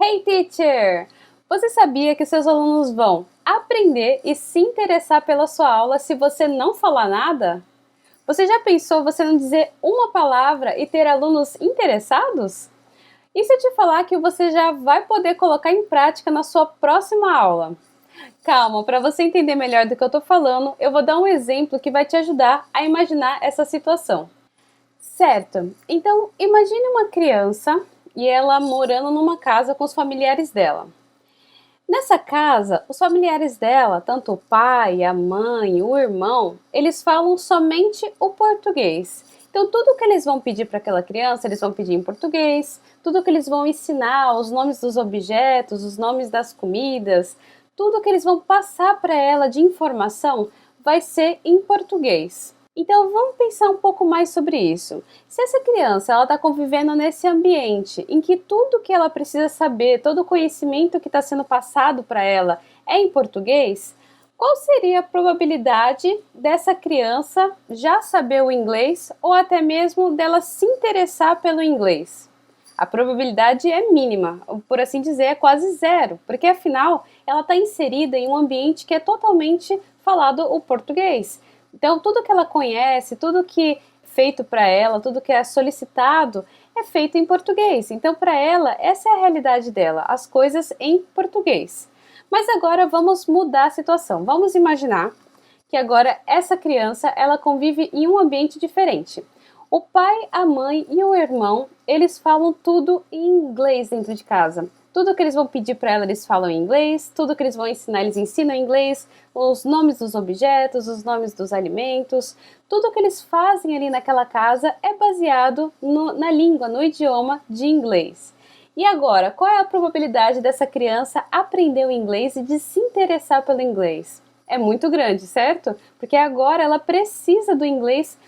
Hey teacher! Você sabia que seus alunos vão aprender e se interessar pela sua aula se você não falar nada? Você já pensou você não dizer uma palavra e ter alunos interessados? E se eu te falar que você já vai poder colocar em prática na sua próxima aula? Calma, para você entender melhor do que eu estou falando, eu vou dar um exemplo que vai te ajudar a imaginar essa situação. Certo, então imagine uma criança e ela morando numa casa com os familiares dela. Nessa casa, os familiares dela, tanto o pai, a mãe, o irmão, eles falam somente o português. Então, tudo que eles vão pedir para aquela criança, eles vão pedir em português, tudo que eles vão ensinar, os nomes dos objetos, os nomes das comidas, tudo que eles vão passar para ela de informação vai ser em português. Então vamos pensar um pouco mais sobre isso. Se essa criança ela está convivendo nesse ambiente em que tudo que ela precisa saber, todo o conhecimento que está sendo passado para ela é em português, qual seria a probabilidade dessa criança já saber o inglês ou até mesmo dela se interessar pelo inglês? A probabilidade é mínima, por assim dizer, é quase zero, porque afinal ela está inserida em um ambiente que é totalmente falado o português. Então, tudo que ela conhece, tudo que é feito para ela, tudo que é solicitado, é feito em português. Então, para ela, essa é a realidade dela, as coisas em português. Mas agora vamos mudar a situação. Vamos imaginar que agora essa criança, ela convive em um ambiente diferente. O pai, a mãe e o irmão, eles falam tudo em inglês dentro de casa. Tudo que eles vão pedir para ela, eles falam em inglês. Tudo que eles vão ensinar, eles ensinam em inglês. Os nomes dos objetos, os nomes dos alimentos. Tudo que eles fazem ali naquela casa é baseado na língua, no idioma de inglês. E agora, qual é a probabilidade dessa criança aprender o inglês e de se interessar pelo inglês? É muito grande, certo? Porque agora ela precisa do inglês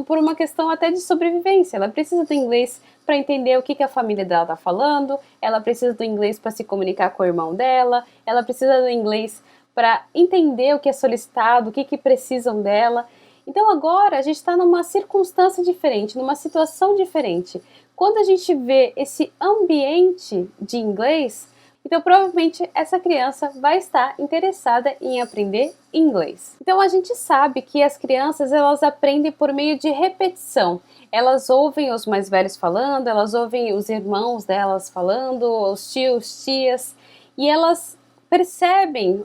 por uma questão até de sobrevivência. Ela precisa do inglês para entender o que a família dela está falando, ela precisa do inglês para se comunicar com o irmão dela, ela precisa do inglês para entender o que é solicitado, o que precisam dela. Então agora a gente está numa circunstância diferente, numa situação diferente. Quando a gente vê esse ambiente de inglês, então provavelmente essa criança vai estar interessada em aprender inglês. Então a gente sabe que as crianças elas aprendem por meio de repetição. Elas ouvem os mais velhos falando, elas ouvem os irmãos delas falando, os tios, tias, e elas percebem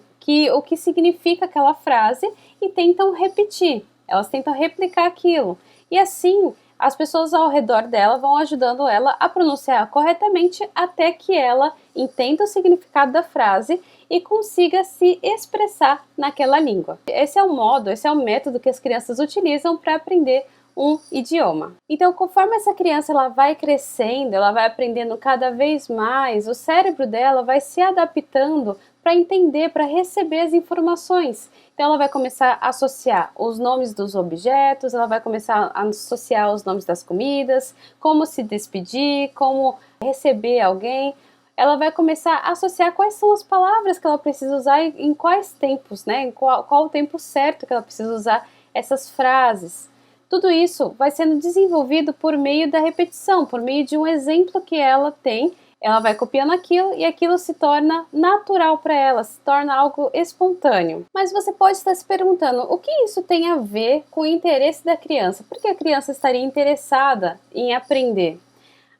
o que significa aquela frase e tentam repetir. Elas tentam replicar aquilo. E assim as pessoas ao redor dela vão ajudando ela a pronunciar corretamente até que ela entenda o significado da frase e consiga se expressar naquela língua. Esse é o modo, esse é o método que as crianças utilizam para aprender um idioma. Então, conforme essa criança ela vai crescendo, ela vai aprendendo cada vez mais, o cérebro dela vai se adaptando para entender, para receber as informações. Então ela vai começar a associar os nomes dos objetos, ela vai começar a associar os nomes das comidas, como se despedir, como receber alguém. Ela vai começar a associar quais são as palavras que ela precisa usar e em quais tempos, né? Em qual o tempo certo que ela precisa usar essas frases. Tudo isso vai sendo desenvolvido por meio da repetição, por meio de um exemplo que ela tem. Ela vai copiando aquilo e aquilo se torna natural para ela, se torna algo espontâneo. Mas você pode estar se perguntando, o que isso tem a ver com o interesse da criança? Por que a criança estaria interessada em aprender?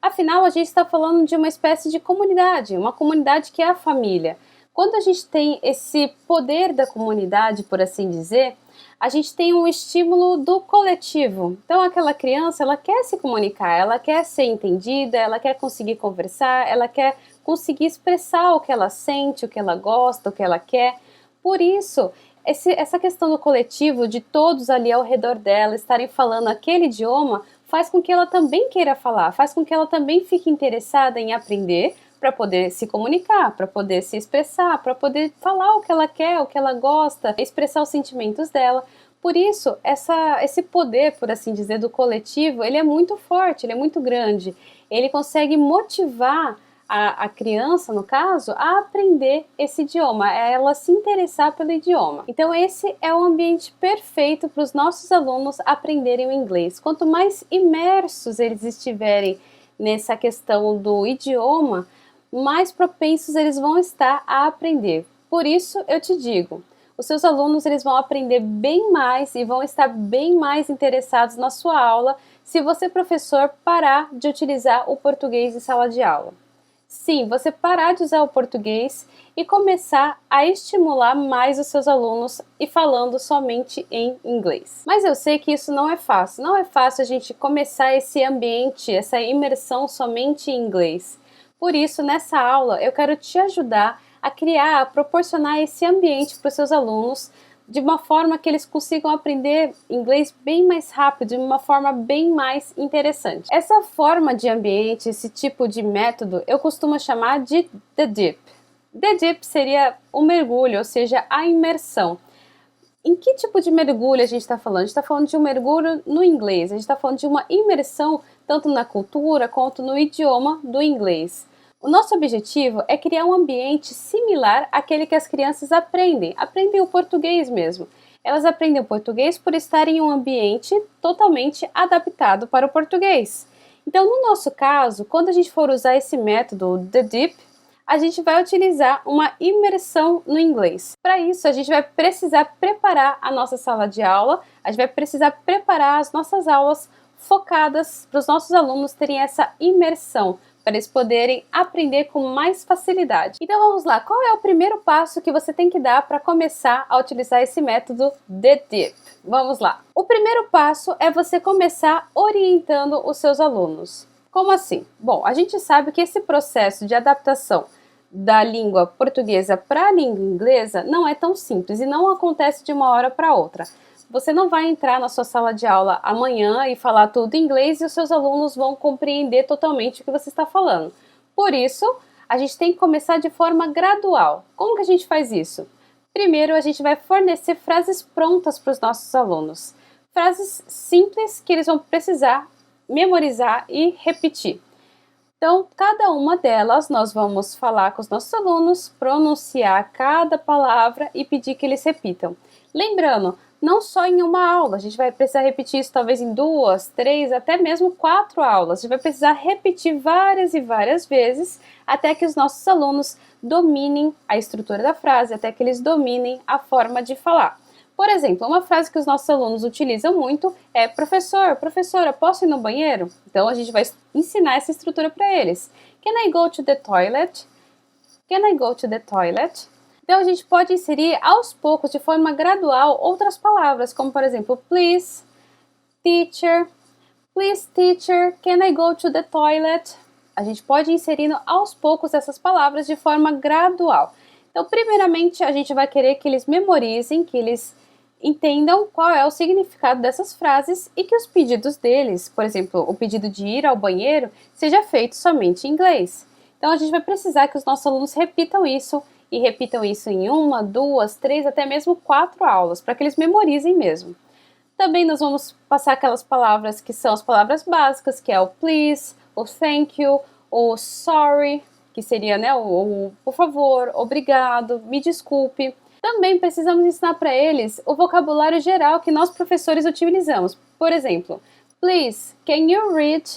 Afinal, a gente está falando de uma espécie de comunidade, uma comunidade que é a família. Quando a gente tem esse poder da comunidade, por assim dizer, a gente tem um estímulo do coletivo. Então aquela criança, ela quer se comunicar, ela quer ser entendida, ela quer conseguir conversar, ela quer conseguir expressar o que ela sente, o que ela gosta, o que ela quer. Por isso, essa questão do coletivo, de todos ali ao redor dela estarem falando aquele idioma, faz com que ela também queira falar, faz com que ela também fique interessada em aprender para poder se comunicar, para poder se expressar, para poder falar o que ela quer, o que ela gosta, expressar os sentimentos dela. Por isso, esse poder, por assim dizer, do coletivo, ele é muito forte, ele é muito grande. Ele consegue motivar a criança, no caso, a aprender esse idioma, a ela se interessar pelo idioma. Então esse é o ambiente perfeito para os nossos alunos aprenderem o inglês. Quanto mais imersos eles estiverem nessa questão do idioma, mais propensos eles vão estar a aprender. Por isso eu te digo, os seus alunos eles vão aprender bem mais e vão estar bem mais interessados na sua aula se você, professor, parar de utilizar o português em sala de aula. Sim, você parar de usar o português e começar a estimular mais os seus alunos e falando somente em inglês. Mas eu sei que isso não é fácil. Não é fácil a gente começar esse ambiente, essa imersão somente em inglês. Por isso, nessa aula, eu quero te ajudar a criar, a proporcionar esse ambiente para os seus alunos de uma forma que eles consigam aprender inglês bem mais rápido, de uma forma bem mais interessante. Essa forma de ambiente, esse tipo de método, eu costumo chamar de The Deep. The Deep seria o mergulho, ou seja, a imersão. Em que tipo de mergulho a gente está falando? A gente está falando de um mergulho no inglês, a gente está falando de uma imersão tanto na cultura quanto no idioma do inglês. O nosso objetivo é criar um ambiente similar àquele que as crianças aprendem o português mesmo. Elas aprendem o português por estarem em um ambiente totalmente adaptado para o português. Então, no nosso caso, quando a gente for usar esse método The Deep, a gente vai utilizar uma imersão no inglês. Para isso, a gente vai precisar preparar a nossa sala de aula, a gente vai precisar preparar as nossas aulas focadas para os nossos alunos terem essa imersão, para eles poderem aprender com mais facilidade. Então vamos lá, qual é o primeiro passo que você tem que dar para começar a utilizar esse método The Deep? Vamos lá. O primeiro passo é você começar orientando os seus alunos. Como assim? Bom, a gente sabe que esse processo de adaptação da língua portuguesa para a língua inglesa não é tão simples e não acontece de uma hora para outra. Você não vai entrar na sua sala de aula amanhã e falar tudo em inglês e os seus alunos vão compreender totalmente o que você está falando. Por isso, a gente tem que começar de forma gradual. Como que a gente faz isso? Primeiro, a gente vai fornecer frases prontas para os nossos alunos. Frases simples que eles vão precisar memorizar e repetir. Então, cada uma delas nós vamos falar com os nossos alunos, pronunciar cada palavra e pedir que eles repitam. Lembrando, não só em uma aula, a gente vai precisar repetir isso talvez em 2, 3, até mesmo 4 aulas. A gente vai precisar repetir várias e várias vezes até que os nossos alunos dominem a estrutura da frase, até que eles dominem a forma de falar. Por exemplo, uma frase que os nossos alunos utilizam muito é professor, professora, posso ir no banheiro? Então a gente vai ensinar essa estrutura para eles. Can I go to the toilet? Can I go to the toilet? Então a gente pode inserir aos poucos, de forma gradual, outras palavras, como por exemplo, please, teacher, can I go to the toilet? A gente pode ir inserindo aos poucos essas palavras de forma gradual. Então, primeiramente, a gente vai querer que eles memorizem, que eles entendam qual é o significado dessas frases e que os pedidos deles, por exemplo, o pedido de ir ao banheiro, seja feito somente em inglês. Então, a gente vai precisar que os nossos alunos repitam isso e repitam isso em 1, 2, 3, até mesmo 4 aulas, para que eles memorizem mesmo. Também nós vamos passar aquelas palavras que são as palavras básicas, que é o please, o thank you, o sorry, que seria, né, o por favor, obrigado, me desculpe. Também precisamos ensinar para eles o vocabulário geral que nós professores utilizamos. Por exemplo, please, can you read?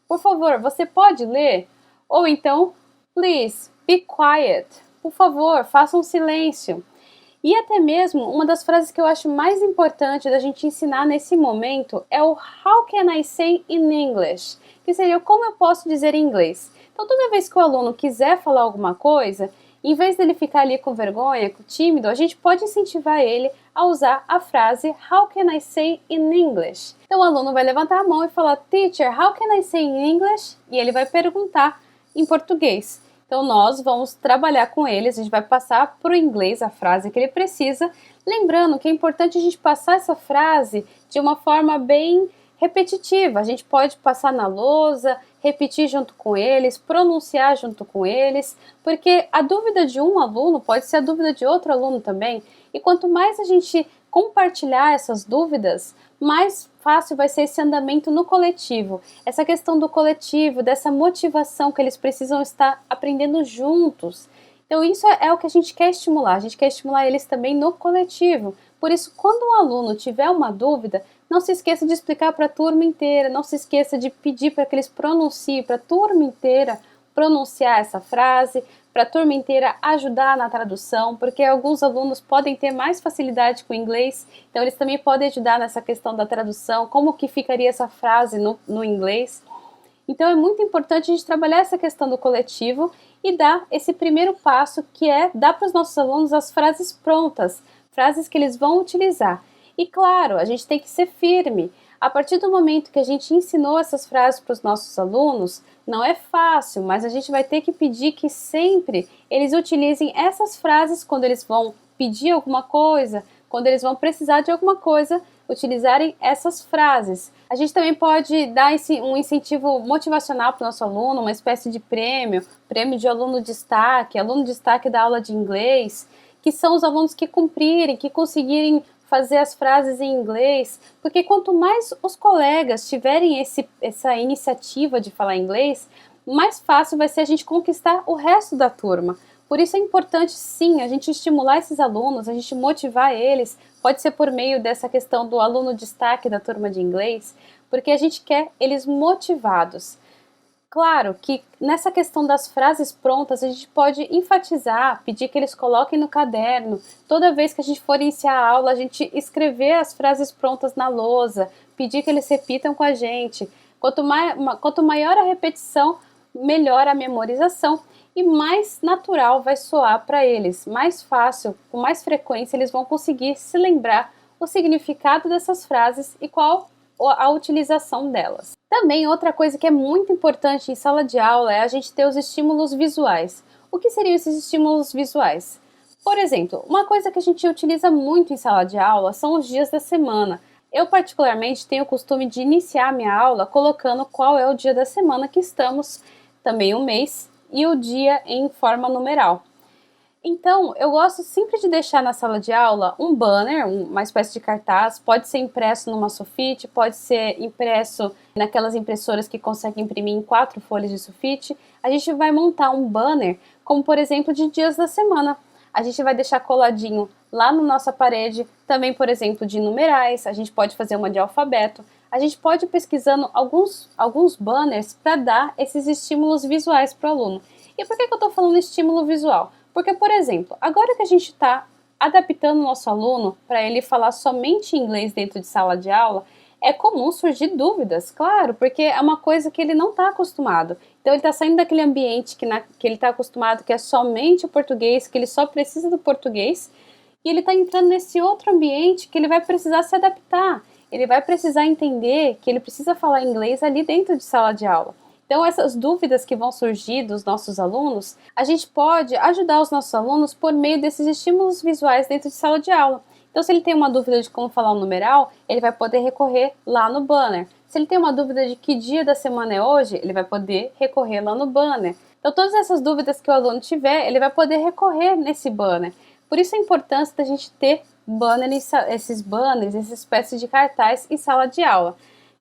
Por favor, você pode ler? Ou então, please, be quiet. Por favor, faça um silêncio. E até mesmo, uma das frases que eu acho mais importante da gente ensinar nesse momento é o how can I say in English? Que seria como eu posso dizer em inglês. Então, toda vez que o aluno quiser falar alguma coisa, em vez dele ficar ali com vergonha, tímido, a gente pode incentivar ele a usar a frase how can I say in English? Então, o aluno vai levantar a mão e falar teacher, how can I say in English? E ele vai perguntar em português. Então, nós vamos trabalhar com eles, a gente vai passar para o inglês a frase que ele precisa, lembrando que é importante a gente passar essa frase de uma forma bem repetitiva. A gente pode passar na lousa, repetir junto com eles, pronunciar junto com eles, porque a dúvida de um aluno pode ser a dúvida de outro aluno também, e quanto mais a gente compartilhar essas dúvidas, mais fácil vai ser esse andamento no coletivo. Essa questão do coletivo, dessa motivação que eles precisam estar aprendendo juntos. Então isso é o que a gente quer estimular eles também no coletivo. Por isso, quando um aluno tiver uma dúvida, não se esqueça de explicar para a turma inteira, não se esqueça de pedir para que eles pronunciem para a turma inteira pronunciar essa frase, para a turma inteira ajudar na tradução, porque alguns alunos podem ter mais facilidade com o inglês, então eles também podem ajudar nessa questão da tradução, como que ficaria essa frase no inglês. Então é muito importante a gente trabalhar essa questão do coletivo e dar esse primeiro passo, que é dar para os nossos alunos as frases prontas, frases que eles vão utilizar. E claro, a gente tem que ser firme. A partir do momento que a gente ensinou essas frases para os nossos alunos, não é fácil, mas a gente vai ter que pedir que sempre eles utilizem essas frases quando eles vão pedir alguma coisa, quando eles vão precisar de alguma coisa, utilizarem essas frases. A gente também pode dar um incentivo motivacional para o nosso aluno, uma espécie de prêmio de aluno destaque da aula de inglês, que são os alunos que cumprirem, que conseguirem fazer as frases em inglês, porque quanto mais os colegas tiverem essa iniciativa de falar inglês, mais fácil vai ser a gente conquistar o resto da turma. Por isso é importante, sim, a gente estimular esses alunos, a gente motivar eles, pode ser por meio dessa questão do aluno destaque da turma de inglês, porque a gente quer eles motivados. Claro que nessa questão das frases prontas, a gente pode enfatizar, pedir que eles coloquem no caderno, toda vez que a gente for iniciar a aula, a gente escrever as frases prontas na lousa, pedir que eles repitam com a gente. Quanto maior a repetição, melhor a memorização e mais natural vai soar para eles, mais fácil, com mais frequência eles vão conseguir se lembrar o significado dessas frases e qual a utilização delas. Também outra coisa que é muito importante em sala de aula é a gente ter os estímulos visuais. O que seriam esses estímulos visuais? Por exemplo, uma coisa que a gente utiliza muito em sala de aula são os dias da semana. Eu particularmente tenho o costume de iniciar minha aula colocando qual é o dia da semana que estamos, também o mês e o dia em forma numeral. Então, eu gosto sempre de deixar na sala de aula um banner, uma espécie de cartaz, pode ser impresso numa sulfite, pode ser impresso naquelas impressoras que conseguem imprimir em 4 folhas de sulfite. A gente vai montar um banner, como por exemplo, de dias da semana. A gente vai deixar coladinho lá na nossa parede, também, por exemplo, de numerais, a gente pode fazer uma de alfabeto. A gente pode ir pesquisando alguns banners para dar esses estímulos visuais para o aluno. E por que eu estou falando estímulo visual? Porque, por exemplo, agora que a gente está adaptando o nosso aluno para ele falar somente inglês dentro de sala de aula, é comum surgir dúvidas, claro, porque é uma coisa que ele não está acostumado. Então ele está saindo daquele ambiente que ele está acostumado, que é somente o português, que ele só precisa do português, e ele está entrando nesse outro ambiente que ele vai precisar se adaptar. Ele vai precisar entender que ele precisa falar inglês ali dentro de sala de aula. Então, essas dúvidas que vão surgir dos nossos alunos, a gente pode ajudar os nossos alunos por meio desses estímulos visuais dentro de sala de aula. Então, se ele tem uma dúvida de como falar um numeral, ele vai poder recorrer lá no banner. Se ele tem uma dúvida de que dia da semana é hoje, ele vai poder recorrer lá no banner. Então, todas essas dúvidas que o aluno tiver, ele vai poder recorrer nesse banner. Por isso a importância da gente ter esses banners, essa espécie de cartaz em sala de aula.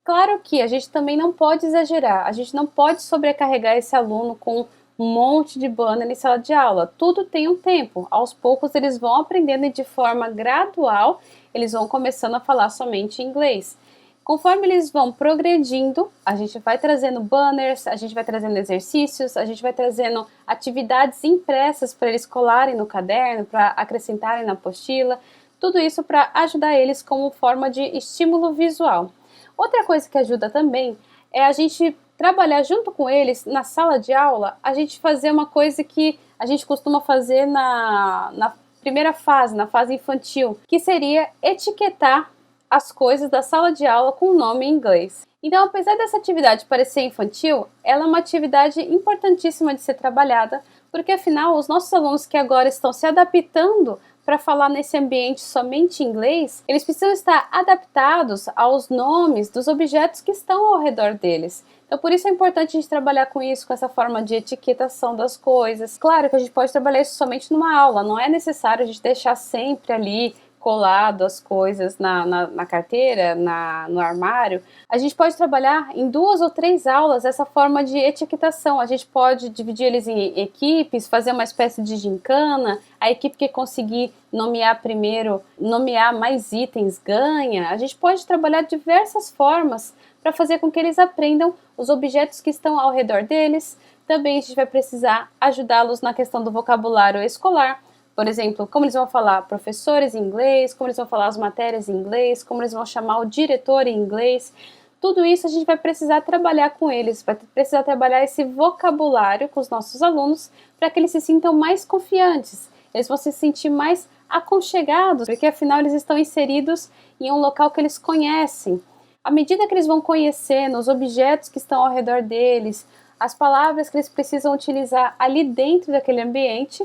Claro que a gente também não pode exagerar, a gente não pode sobrecarregar esse aluno com um monte de banner em sala de aula. Tudo tem um tempo, aos poucos eles vão aprendendo e de forma gradual eles vão começando a falar somente inglês. Conforme eles vão progredindo, a gente vai trazendo banners, a gente vai trazendo exercícios, a gente vai trazendo atividades impressas para eles colarem no caderno, para acrescentarem na apostila, tudo isso para ajudar eles como forma de estímulo visual. Outra coisa que ajuda também é a gente trabalhar junto com eles na sala de aula, a gente fazer uma coisa que a gente costuma fazer na primeira fase, na fase infantil, que seria etiquetar as coisas da sala de aula com o nome em inglês. Então, apesar dessa atividade parecer infantil, ela é uma atividade importantíssima de ser trabalhada, porque afinal os nossos alunos que agora estão se adaptando para falar nesse ambiente somente em inglês, eles precisam estar adaptados aos nomes dos objetos que estão ao redor deles. Então, por isso é importante a gente trabalhar com isso, com essa forma de etiquetação das coisas. Claro que a gente pode trabalhar isso somente numa aula, não é necessário a gente deixar sempre ali colado as coisas na carteira, no armário. A gente pode trabalhar em 2 ou 3 aulas essa forma de etiquetação. A gente pode dividir eles em equipes, fazer uma espécie de gincana. A equipe que conseguir nomear primeiro, nomear mais itens ganha. A gente pode trabalhar diversas formas para fazer com que eles aprendam os objetos que estão ao redor deles. Também a gente vai precisar ajudá-los na questão do vocabulário escolar, por exemplo, como eles vão falar professores em inglês, como eles vão falar as matérias em inglês, como eles vão chamar o diretor em inglês. Tudo isso a gente vai precisar trabalhar com eles, vai precisar trabalhar esse vocabulário com os nossos alunos para que eles se sintam mais confiantes, eles vão se sentir mais aconchegados, porque afinal eles estão inseridos em um local que eles conhecem. À medida que eles vão conhecendo os objetos que estão ao redor deles, as palavras que eles precisam utilizar ali dentro daquele ambiente,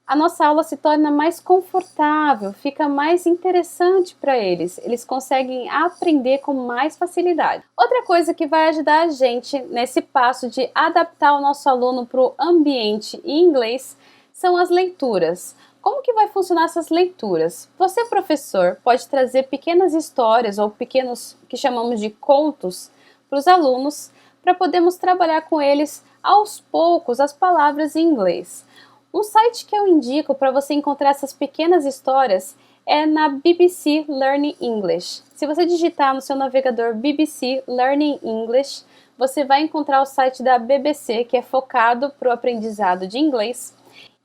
a nossa aula se torna mais confortável, fica mais interessante para eles. Eles conseguem aprender com mais facilidade. Outra coisa que vai ajudar a gente nesse passo de adaptar o nosso aluno para o ambiente em inglês são as leituras. Como que vai funcionar essas leituras? Você, professor, pode trazer pequenas histórias ou pequenos, que chamamos de contos, para os alunos, para podermos trabalhar com eles aos poucos as palavras em inglês. Um site que eu indico para você encontrar essas pequenas histórias é na BBC Learning English. Se você digitar no seu navegador BBC Learning English, você vai encontrar o site da BBC, que é focado para o aprendizado de inglês.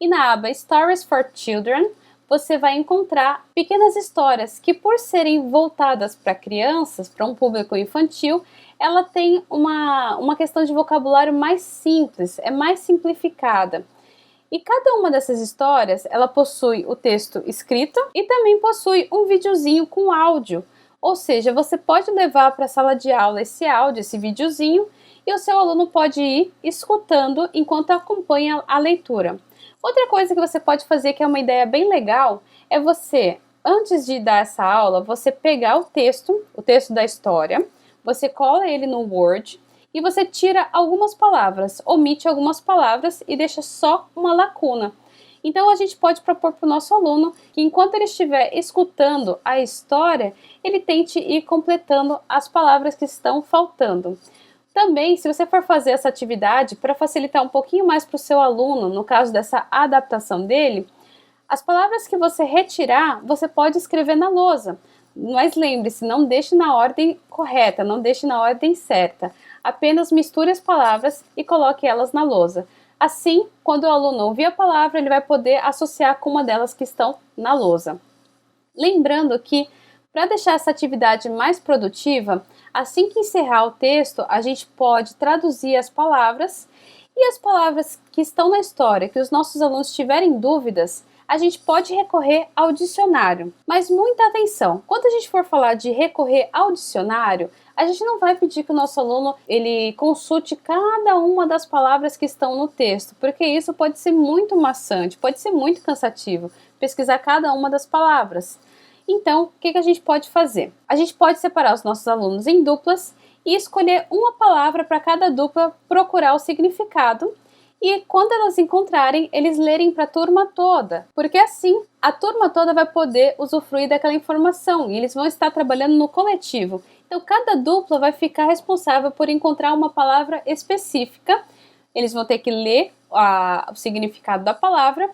E na aba Stories for Children, você vai encontrar pequenas histórias que, por serem voltadas para crianças, para um público infantil, ela tem uma questão de vocabulário mais simples, é mais simplificada. E cada uma dessas histórias, ela possui o texto escrito e também possui um videozinho com áudio. Ou seja, você pode levar para a sala de aula esse áudio, esse videozinho, e o seu aluno pode ir escutando enquanto acompanha a leitura. Outra coisa que você pode fazer, que é uma ideia bem legal, é você, antes de dar essa aula, você pegar o texto da história, você cola ele no Word e você tira algumas palavras, omite algumas palavras e deixa só uma lacuna. Então a gente pode propor para o nosso aluno que enquanto ele estiver escutando a história, ele tente ir completando as palavras que estão faltando. Também, se você for fazer essa atividade, para facilitar um pouquinho mais para o seu aluno, no caso dessa adaptação dele, as palavras que você retirar, você pode escrever na lousa. Mas lembre-se, não deixe na ordem correta, não deixe na ordem certa. Apenas misture as palavras e coloque elas na lousa. Assim, quando o aluno ouvir a palavra, ele vai poder associar com uma delas que estão na lousa. Lembrando que, para deixar essa atividade mais produtiva, assim que encerrar o texto, a gente pode traduzir as palavras e as palavras que estão na história, que os nossos alunos tiverem dúvidas, a gente pode recorrer ao dicionário. Mas muita atenção, quando a gente for falar de recorrer ao dicionário, a gente não vai pedir que o nosso aluno ele consulte cada uma das palavras que estão no texto, porque isso pode ser muito maçante, pode ser muito cansativo, pesquisar cada uma das palavras. Então, o que a gente pode fazer? A gente pode separar os nossos alunos em duplas e escolher uma palavra para cada dupla procurar o significado e quando elas encontrarem, eles lerem para a turma toda, porque assim a turma toda vai poder usufruir daquela informação e eles vão estar trabalhando no coletivo. Então, cada dupla vai ficar responsável por encontrar uma palavra específica, eles vão ter que ler o significado da palavra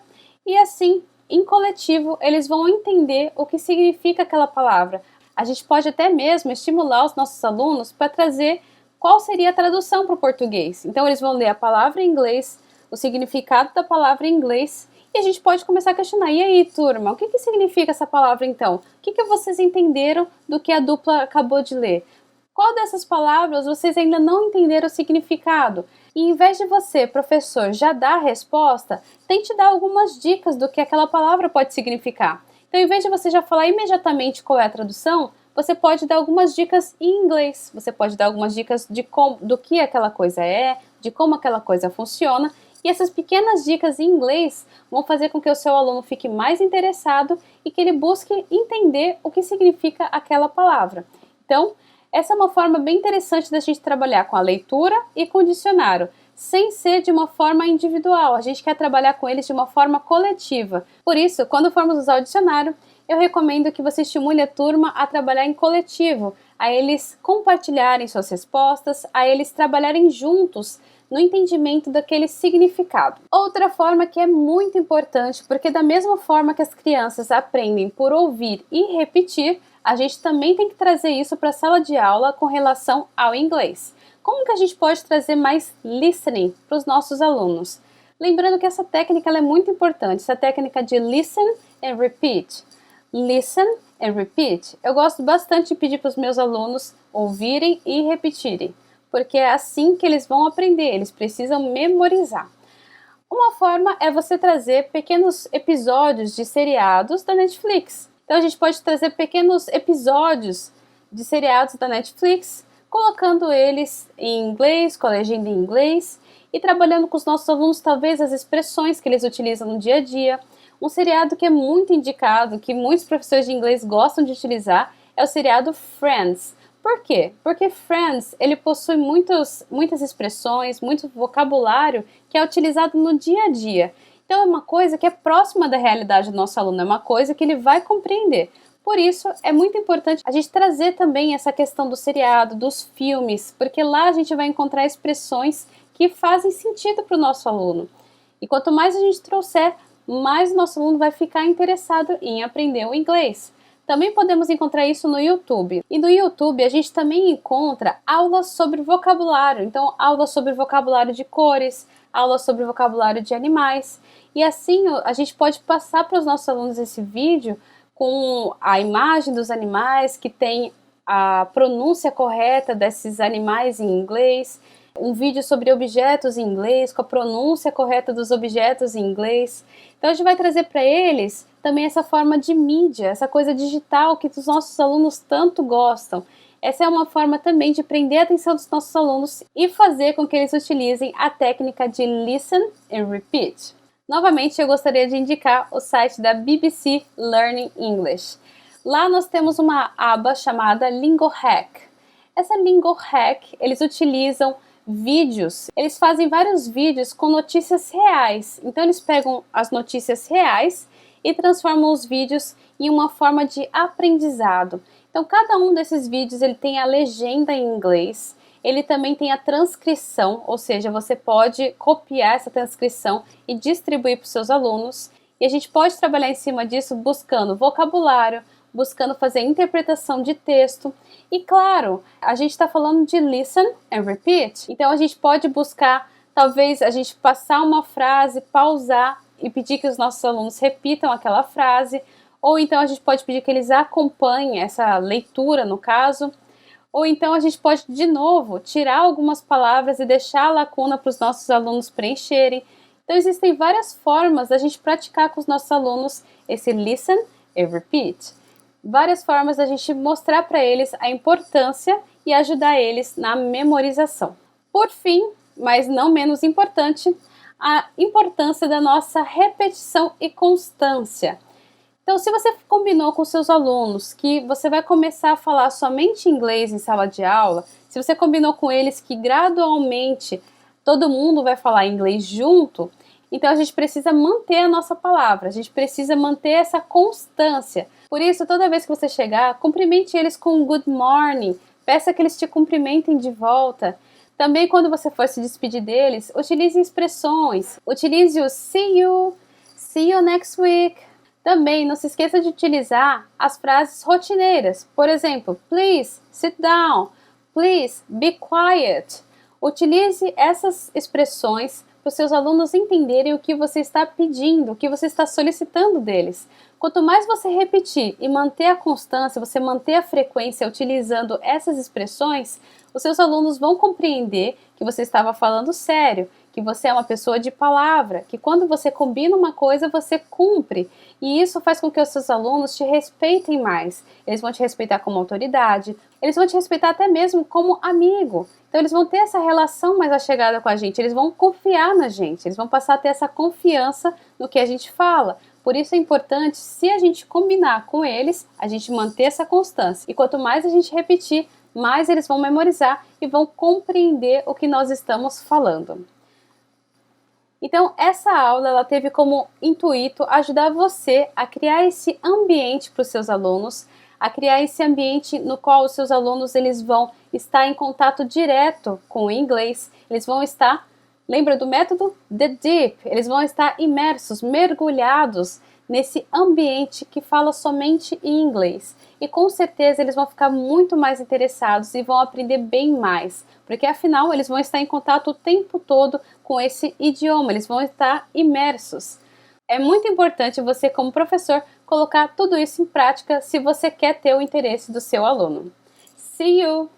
e assim, em coletivo, eles vão entender o que significa aquela palavra. A gente pode até mesmo estimular os nossos alunos para trazer qual seria a tradução para o português. Então, eles vão ler a palavra em inglês, o significado da palavra em inglês, e a gente pode começar a questionar. E aí, turma, o que significa essa palavra então? O que vocês entenderam do que a dupla acabou de ler? Qual dessas palavras vocês ainda não entenderam o significado? E em vez de você, professor, já dar a resposta, tente dar algumas dicas do que aquela palavra pode significar. Então, em vez de você já falar imediatamente qual é a tradução, você pode dar algumas dicas em inglês. Você pode dar algumas dicas do que aquela coisa é, de como aquela coisa funciona. E essas pequenas dicas em inglês vão fazer com que o seu aluno fique mais interessado e que ele busque entender o que significa aquela palavra. Então, essa é uma forma bem interessante da gente trabalhar com a leitura e com o dicionário, sem ser de uma forma individual. A gente quer trabalhar com eles de uma forma coletiva. Por isso, quando formos usar o dicionário, eu recomendo que você estimule a turma a trabalhar em coletivo, a eles compartilharem suas respostas, a eles trabalharem juntos no entendimento daquele significado. Outra forma que é muito importante, porque da mesma forma que as crianças aprendem por ouvir e repetir, a gente também tem que trazer isso para a sala de aula com relação ao inglês. Como que a gente pode trazer mais listening para os nossos alunos? Lembrando que essa técnica ela é muito importante, essa técnica de listen and repeat. Listen and repeat. Eu gosto bastante de pedir para os meus alunos ouvirem e repetirem, porque é assim que eles vão aprender, eles precisam memorizar. Uma forma é você trazer pequenos episódios de seriados da Netflix. Então a gente pode trazer pequenos episódios de seriados da Netflix, colocando eles em inglês, com a legenda em inglês, e trabalhando com os nossos alunos talvez as expressões que eles utilizam no dia a dia. Um seriado que é muito indicado, que muitos professores de inglês gostam de utilizar, é o seriado Friends. Por quê? Porque Friends, ele possui muitas expressões, muito vocabulário que é utilizado no dia a dia. Então é uma coisa que é próxima da realidade do nosso aluno, é uma coisa que ele vai compreender. Por isso, é muito importante a gente trazer também essa questão do seriado, dos filmes, porque lá a gente vai encontrar expressões que fazem sentido para o nosso aluno. E quanto mais a gente trouxer, mais o nosso aluno vai ficar interessado em aprender o inglês. Também podemos encontrar isso no YouTube. E no YouTube a gente também encontra aulas sobre vocabulário. Então, aulas sobre vocabulário de cores, aulas sobre vocabulário de animais. E assim a gente pode passar para os nossos alunos esse vídeo com a imagem dos animais, que tem a pronúncia correta desses animais em inglês, um vídeo sobre objetos em inglês, com a pronúncia correta dos objetos em inglês. Então a gente vai trazer para eles também essa forma de mídia, essa coisa digital que os nossos alunos tanto gostam. Essa é uma forma também de prender a atenção dos nossos alunos e fazer com que eles utilizem a técnica de listen and repeat. Novamente, eu gostaria de indicar o site da BBC Learning English. Lá nós temos uma aba chamada Lingo Hack. Essa Lingo Hack, eles utilizam vídeos, eles fazem vários vídeos com notícias reais. Então eles pegam as notícias reais e transformam os vídeos em uma forma de aprendizado. Então cada um desses vídeos ele tem a legenda em inglês, ele também tem a transcrição, ou seja, você pode copiar essa transcrição e distribuir para os seus alunos. E a gente pode trabalhar em cima disso buscando vocabulário, buscando fazer interpretação de texto. E claro, a gente está falando de listen and repeat. Então a gente pode buscar, talvez a gente passar uma frase, pausar e pedir que os nossos alunos repitam aquela frase. Ou então a gente pode pedir que eles acompanhem essa leitura, no caso. Ou então a gente pode, de novo, tirar algumas palavras e deixar a lacuna para os nossos alunos preencherem. Então existem várias formas da gente praticar com os nossos alunos esse listen and repeat. Várias formas da gente mostrar para eles a importância e ajudar eles na memorização. Por fim, mas não menos importante, a importância da nossa repetição e constância. Então, se você combinou com seus alunos que você vai começar a falar somente inglês em sala de aula, se você combinou com eles que gradualmente todo mundo vai falar inglês junto, então a gente precisa manter a nossa palavra, a gente precisa manter essa constância. Por isso, toda vez que você chegar, cumprimente eles com um good morning, peça que eles te cumprimentem de volta. Também quando você for se despedir deles, utilize expressões, utilize o see you next week. Também não se esqueça de utilizar as frases rotineiras, por exemplo, please sit down, please be quiet. Utilize essas expressões para os seus alunos entenderem o que você está pedindo, o que você está solicitando deles. Quanto mais você repetir e manter a constância, você manter a frequência utilizando essas expressões, os seus alunos vão compreender que você estava falando sério, que você é uma pessoa de palavra, que quando você combina uma coisa, você cumpre. E isso faz com que os seus alunos te respeitem mais. Eles vão te respeitar como autoridade, eles vão te respeitar até mesmo como amigo. Então eles vão ter essa relação mais achegada com a gente, eles vão confiar na gente, eles vão passar a ter essa confiança no que a gente fala. Por isso é importante, se a gente combinar com eles, a gente manter essa constância. E quanto mais a gente repetir, mais eles vão memorizar e vão compreender o que nós estamos falando. Então, essa aula ela teve como intuito ajudar você a criar esse ambiente para os seus alunos, a criar esse ambiente no qual os seus alunos eles vão estar em contato direto com o inglês, eles vão estar, lembra do método The Deep, eles vão estar imersos, mergulhados nesse ambiente que fala somente em inglês. E com certeza eles vão ficar muito mais interessados e vão aprender bem mais, porque afinal eles vão estar em contato o tempo todo com esse idioma, eles vão estar imersos. É muito importante você, como professor, colocar tudo isso em prática se você quer ter o interesse do seu aluno. See you!